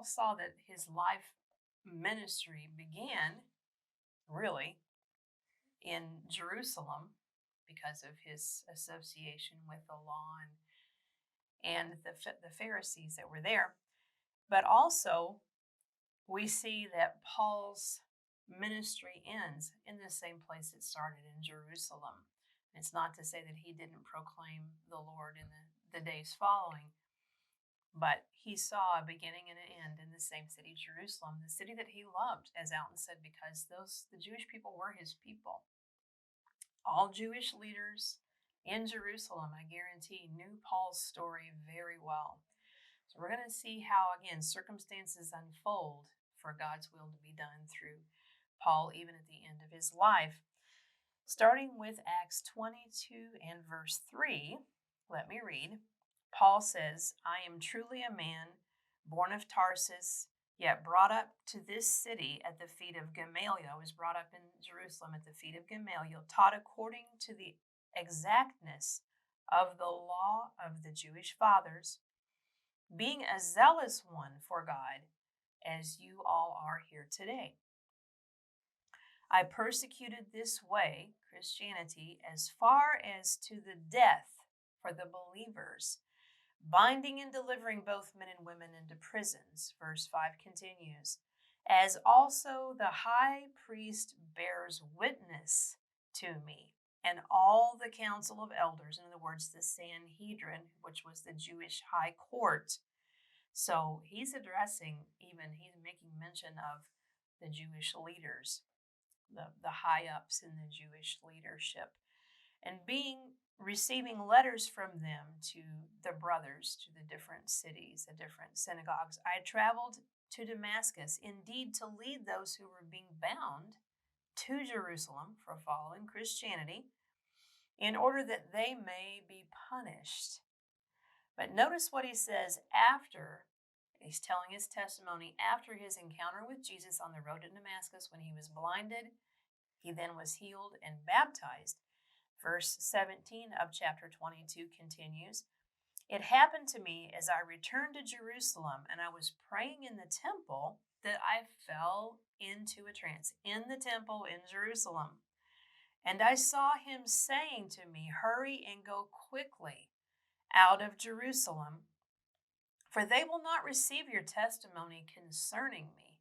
Paul saw that his life ministry began really in Jerusalem because of his association with the law and the Pharisees that were there. But also, we see that Paul's ministry ends in the same place it started in Jerusalem. It's not to say that he didn't proclaim the Lord in the days following, but he saw a beginning and an end in the same city, Jerusalem, the city that he loved, as Alton said, because the Jewish people were his people. All Jewish leaders in Jerusalem, I guarantee, knew Paul's story very well. So we're going to see how, again, circumstances unfold for God's will to be done through Paul, even at the end of his life. Starting with Acts 22 and verse 3, let me read. Paul says, I am truly a man born of Tarsus, yet brought up to this city at the feet of Gamaliel. I was brought up in Jerusalem at the feet of Gamaliel, taught according to the exactness of the law of the Jewish fathers, being a zealous one for God, as you all are here today. I persecuted this way, Christianity, as far as to the death for the believers, binding and delivering both men and women into prisons. Verse 5 continues, as also the high priest bears witness to me, and all the council of elders, in other words, the Sanhedrin, which was the Jewish high court. So he's making mention of the Jewish leaders, the high ups in the Jewish leadership, and receiving letters from them to the brothers, to the different cities, the different synagogues. I traveled to Damascus, indeed, to lead those who were being bound to Jerusalem for following Christianity, in order that they may be punished. But notice what he says after. He's telling his testimony after his encounter with Jesus on the road to Damascus when he was blinded. He then was healed and baptized. Verse 17 of chapter 22 continues, it happened to me as I returned to Jerusalem and I was praying in the temple that I fell into a trance in the temple in Jerusalem. And I saw him saying to me, hurry and go quickly out of Jerusalem, for they will not receive your testimony concerning me.